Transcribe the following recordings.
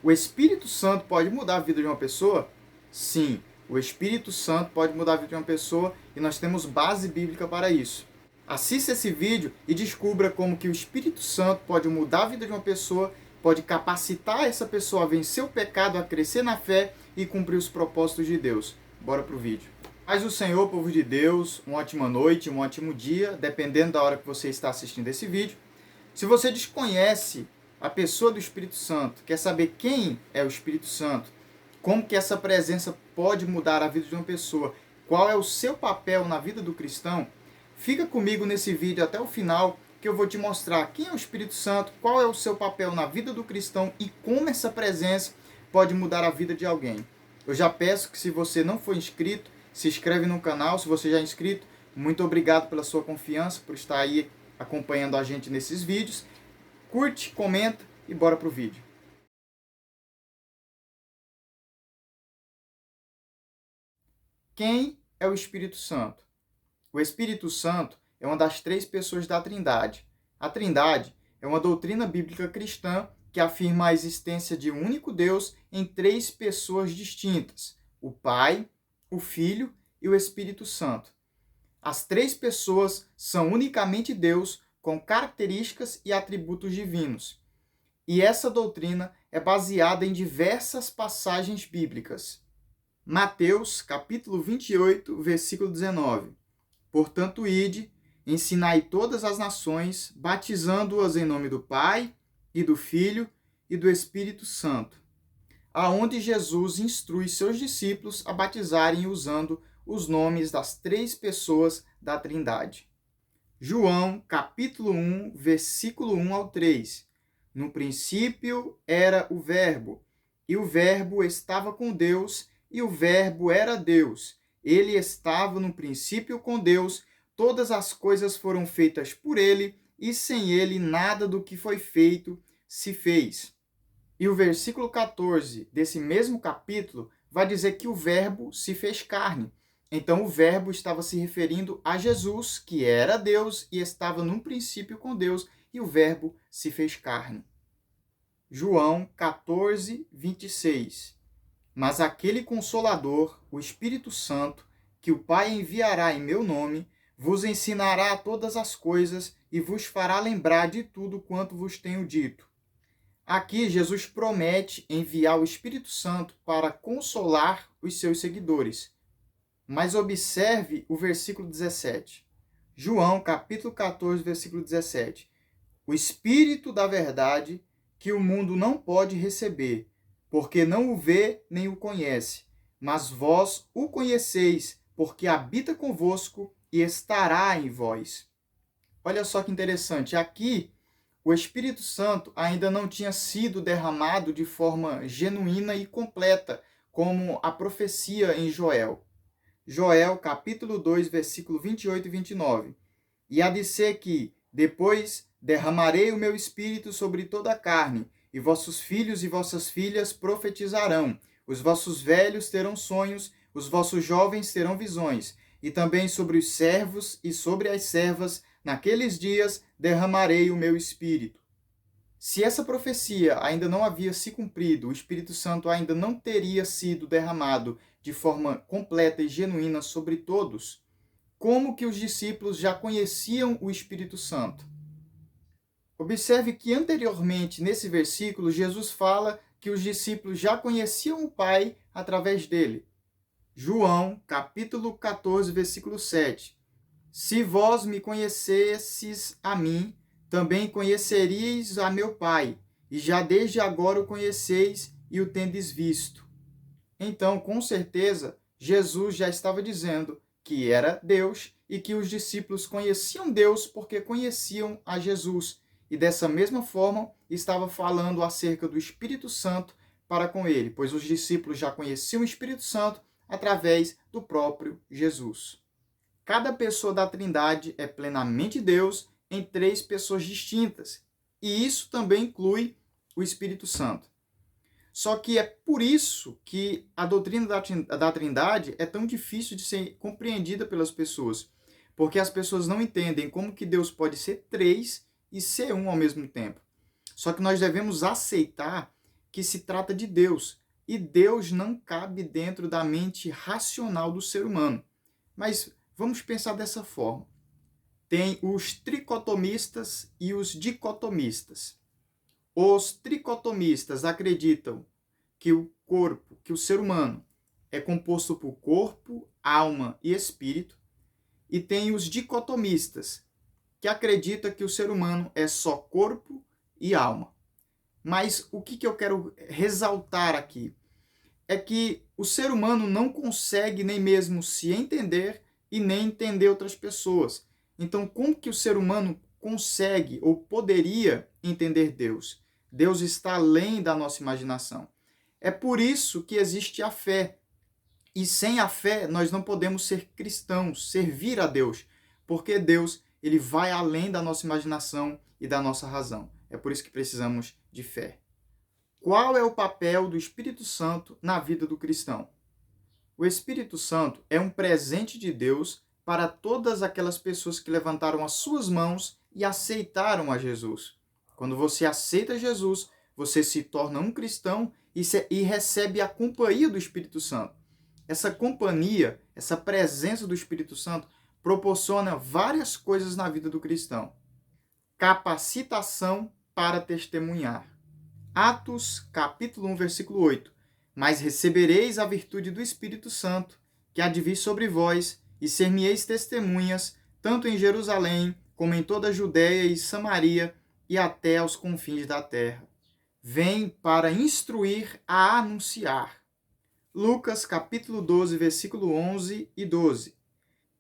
O Espírito Santo pode mudar a vida de uma pessoa? Sim, o Espírito Santo pode mudar a vida de uma pessoa e nós temos base bíblica para isso. Assista esse vídeo e descubra como que o Espírito Santo pode mudar a vida de uma pessoa, pode capacitar essa pessoa a vencer o pecado, a crescer na fé e cumprir os propósitos de Deus. Bora pro vídeo. Paz do Senhor, povo de Deus, uma ótima noite, um ótimo dia, dependendo da hora que você está assistindo esse vídeo. Se você desconhece a pessoa do Espírito Santo, quer saber quem é o Espírito Santo, como que essa presença pode mudar a vida de uma pessoa, qual é o seu papel na vida do cristão, fica comigo nesse vídeo até o final, que eu vou te mostrar quem é o Espírito Santo, qual é o seu papel na vida do cristão e como essa presença pode mudar a vida de alguém. Eu já peço que, se você não for inscrito, se inscreve no canal. Se você já é inscrito, muito obrigado pela sua confiança, por estar aí acompanhando a gente nesses vídeos. Curte, comenta e bora pro vídeo. Quem é o Espírito Santo? O Espírito Santo é uma das três pessoas da Trindade. A Trindade é uma doutrina bíblica cristã que afirma a existência de um único Deus em três pessoas distintas: o Pai, o Filho e o Espírito Santo. As três pessoas são unicamente Deus, com características e atributos divinos. E essa doutrina é baseada em diversas passagens bíblicas. Mateus, capítulo 28, versículo 19. Portanto, ide, ensinai todas as nações, batizando-as em nome do Pai, e do Filho, e do Espírito Santo, aonde Jesus instrui seus discípulos a batizarem usando os nomes das três pessoas da Trindade. João, capítulo 1, versículo 1 ao 3. No princípio era o Verbo, e o Verbo estava com Deus, e o Verbo era Deus. Ele estava no princípio com Deus, todas as coisas foram feitas por ele, e sem ele nada do que foi feito se fez. E o versículo 14 desse mesmo capítulo vai dizer que o Verbo se fez carne. Então o Verbo estava se referindo a Jesus, que era Deus e estava no princípio com Deus, e o Verbo se fez carne. João 14, 26. Mas aquele Consolador, o Espírito Santo, que o Pai enviará em meu nome, vos ensinará todas as coisas e vos fará lembrar de tudo quanto vos tenho dito. Aqui Jesus promete enviar o Espírito Santo para consolar os seus seguidores. Mas observe o versículo 17. João, capítulo 14, versículo 17. O Espírito da verdade, que o mundo não pode receber, porque não o vê nem o conhece. Mas vós o conheceis, porque habita convosco e estará em vós. Olha só que interessante. Aqui, o Espírito Santo ainda não tinha sido derramado de forma genuína e completa, como a profecia em Joel. Joel, capítulo 2, versículo 28 e 29. E há de ser que, depois, derramarei o meu espírito sobre toda a carne, e vossos filhos e vossas filhas profetizarão, os vossos velhos terão sonhos, os vossos jovens terão visões, e também sobre os servos e sobre as servas, naqueles dias, derramarei o meu espírito. Se essa profecia ainda não havia se cumprido, o Espírito Santo ainda não teria sido derramado de forma completa e genuína sobre todos, como que os discípulos já conheciam o Espírito Santo? Observe que anteriormente, nesse versículo, Jesus fala que os discípulos já conheciam o Pai através dele. João, capítulo 14, versículo 7. Se vós me conhecesses a mim, também conheceríeis a meu Pai, e já desde agora o conheceis e o tendes visto. Então, com certeza, Jesus já estava dizendo que era Deus e que os discípulos conheciam Deus porque conheciam a Jesus. E dessa mesma forma, estava falando acerca do Espírito Santo para com ele, pois os discípulos já conheciam o Espírito Santo através do próprio Jesus. Cada pessoa da Trindade é plenamente Deus em três pessoas distintas. E isso também inclui o Espírito Santo. Só que é por isso que a doutrina da Trindade é tão difícil de ser compreendida pelas pessoas. Porque as pessoas não entendem como que Deus pode ser três e ser um ao mesmo tempo. Só que nós devemos aceitar que se trata de Deus, e Deus não cabe dentro da mente racional do ser humano. Mas vamos pensar dessa forma. Tem os tricotomistas e os dicotomistas. Os tricotomistas acreditam que o corpo, que o ser humano é composto por corpo, alma e espírito, e tem os dicotomistas, que acreditam que o ser humano é só corpo e alma. Mas o que eu quero ressaltar aqui é que o ser humano não consegue nem mesmo se entender e nem entender outras pessoas. Então, como que o ser humano consegue ou poderia entender Deus? Deus está além da nossa imaginação. É por isso que existe a fé. E sem a fé, nós não podemos ser cristãos, servir a Deus, porque Deus, ele vai além da nossa imaginação e da nossa razão. É por isso que precisamos de fé. Qual é o papel do Espírito Santo na vida do cristão? O Espírito Santo é um presente de Deus para todas aquelas pessoas que levantaram as suas mãos e aceitaram a Jesus. Quando você aceita Jesus, você se torna um cristão e recebe a companhia do Espírito Santo. Essa companhia, essa presença do Espírito Santo proporciona várias coisas na vida do cristão. Capacitação para testemunhar. Atos, capítulo 1, versículo 8. Mas recebereis a virtude do Espírito Santo, que há de vir sobre vós, e ser-me-eis testemunhas, tanto em Jerusalém, como em toda a Judéia e Samaria, e até aos confins da terra. Vem para instruir a anunciar. Lucas, capítulo 12, versículo 11 e 12.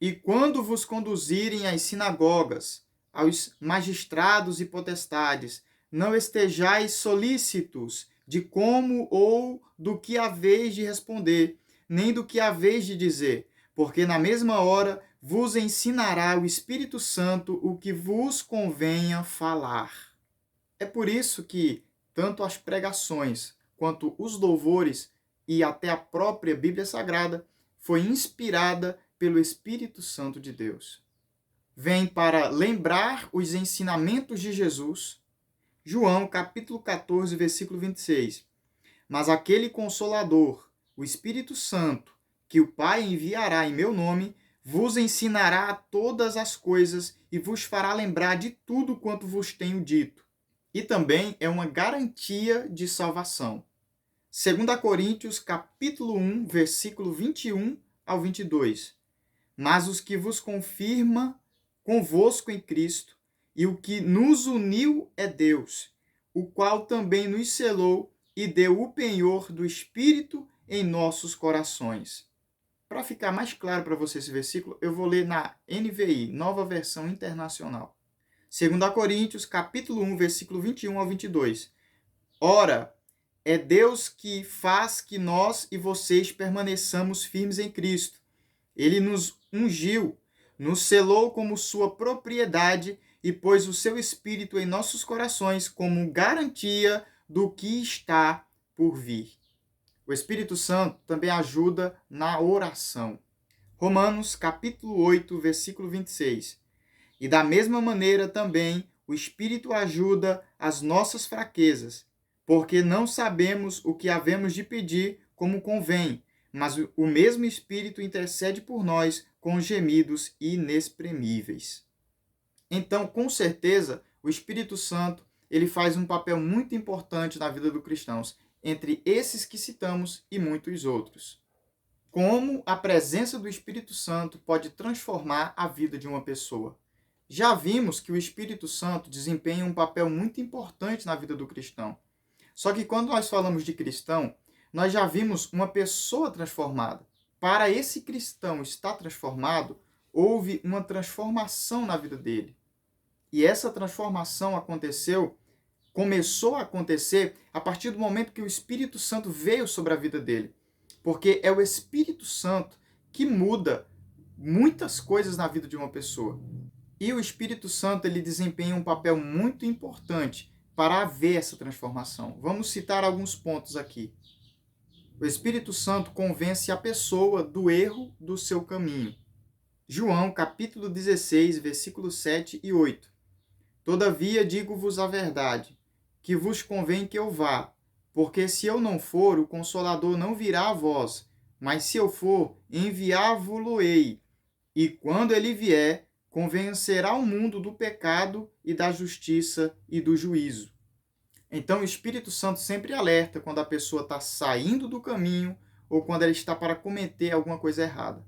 E quando vos conduzirem às sinagogas, aos magistrados e potestades, não estejais solícitos de como ou do que haveis de responder, nem do que haveis de dizer, porque na mesma hora vos ensinará o Espírito Santo o que vos convenha falar. É por isso que tanto as pregações quanto os louvores e até a própria Bíblia Sagrada foi inspirada pelo Espírito Santo de Deus. Vem para lembrar os ensinamentos de Jesus. João, capítulo 14, versículo 26. Mas aquele Consolador, o Espírito Santo, que o Pai enviará em meu nome, vos ensinará todas as coisas e vos fará lembrar de tudo quanto vos tenho dito. E também é uma garantia de salvação. 2 Coríntios, capítulo 1, versículo 21 ao 22. Mas os que vos confirma convosco em Cristo, e o que nos uniu é Deus, o qual também nos selou e deu o penhor do Espírito em nossos corações. Para ficar mais claro para você esse versículo, eu vou ler na NVI, Nova Versão Internacional. 2 Coríntios, capítulo 1, versículo 21 ao 22. Ora, é Deus que faz que nós e vocês permaneçamos firmes em Cristo. Ele nos ungiu, nos selou como sua propriedade e pôs o seu Espírito em nossos corações como garantia do que está por vir. O Espírito Santo também ajuda na oração. Romanos, capítulo 8, versículo 26. E da mesma maneira também o Espírito ajuda as nossas fraquezas, porque não sabemos o que havemos de pedir como convém, mas o mesmo Espírito intercede por nós com gemidos inexprimíveis. Então, com certeza, o Espírito Santo ele faz um papel muito importante na vida dos cristãos, entre esses que citamos e muitos outros. Como a presença do Espírito Santo pode transformar a vida de uma pessoa? Já vimos que o Espírito Santo desempenha um papel muito importante na vida do cristão. Só que quando nós falamos de cristão, nós já vimos uma pessoa transformada. Para esse cristão estar transformado, houve uma transformação na vida dele. E essa transformação começou a acontecer a partir do momento que o Espírito Santo veio sobre a vida dele. Porque é o Espírito Santo que muda muitas coisas na vida de uma pessoa. E o Espírito Santo ele desempenha um papel muito importante para haver essa transformação. Vamos citar alguns pontos aqui. O Espírito Santo convence a pessoa do erro do seu caminho. João, capítulo 16, versículos 7 e 8. Todavia digo-vos a verdade, que vos convém que eu vá, Porque se eu não for, o Consolador não virá a vós, mas se eu for, enviá-vo-lo-ei. E quando ele vier, convencerá o mundo do pecado e da justiça e do juízo. Então, o Espírito Santo sempre alerta quando a pessoa está saindo do caminho ou quando ela está para cometer alguma coisa errada.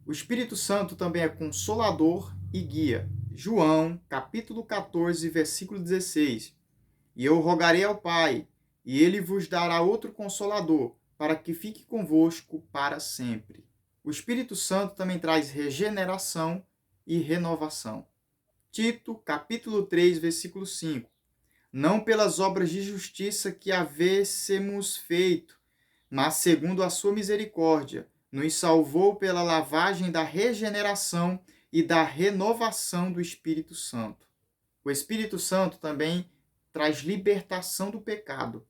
O Espírito Santo também é consolador e guia. João, capítulo 14, versículo 16. E eu rogarei ao Pai, e ele vos dará outro consolador, para que fique convosco para sempre. O Espírito Santo também traz regeneração e renovação. Tito, capítulo 3, versículo 5. Não pelas obras de justiça que havêssemos feito, mas segundo a sua misericórdia, nos salvou pela lavagem da regeneração e da renovação do Espírito Santo. O Espírito Santo também traz libertação do pecado.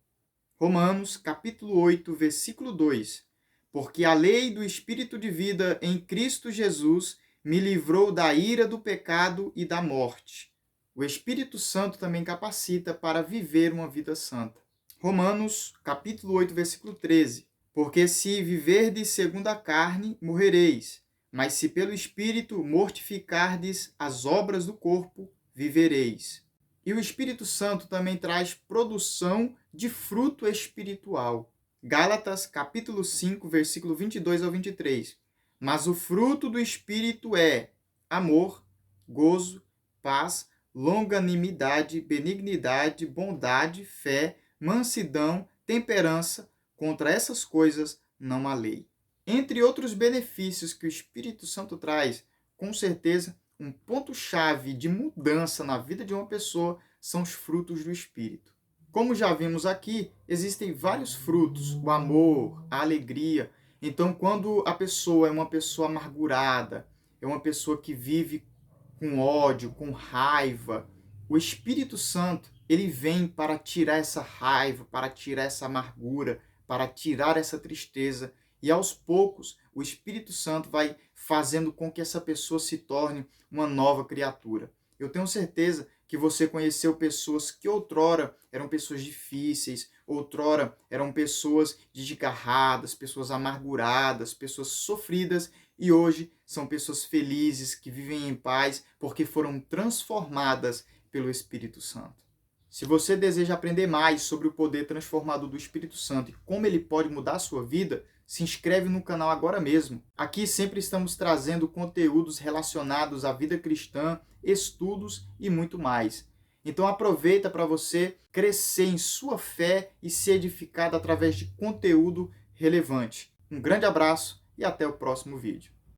Romanos, capítulo 8, versículo 2. Porque a lei do Espírito de vida em Cristo Jesus me livrou da ira do pecado e da morte. O Espírito Santo também capacita para viver uma vida santa. Romanos, capítulo 8, versículo 13. Porque se viverdes segundo a carne, morrereis, mas se pelo Espírito mortificardes as obras do corpo, vivereis. E o Espírito Santo também traz produção de fruto espiritual. Gálatas, capítulo 5, versículo 22 ao 23. Mas o fruto do Espírito é amor, gozo, paz, longanimidade, benignidade, bondade, fé, mansidão, temperança. Contra essas coisas não há lei. Entre outros benefícios que o Espírito Santo traz, com certeza, um ponto-chave de mudança na vida de uma pessoa são os frutos do Espírito. Como já vimos aqui, existem vários frutos, o amor, a alegria. Então, quando a pessoa é uma pessoa amargurada, é uma pessoa que vive com ódio, com raiva, o Espírito Santo, ele vem para tirar essa raiva, para tirar essa amargura, para tirar essa tristeza. E aos poucos, o Espírito Santo vai fazendo com que essa pessoa se torne uma nova criatura. Eu tenho certeza que você conheceu pessoas que outrora eram pessoas difíceis, outrora eram pessoas desgarradas, pessoas amarguradas, pessoas sofridas, e hoje são pessoas felizes, que vivem em paz, porque foram transformadas pelo Espírito Santo. Se você deseja aprender mais sobre o poder transformador do Espírito Santo e como ele pode mudar a sua vida, se inscreve no canal agora mesmo. Aqui sempre estamos trazendo conteúdos relacionados à vida cristã, estudos e muito mais. Então aproveita para você crescer em sua fé e ser edificado através de conteúdo relevante. Um grande abraço e até o próximo vídeo.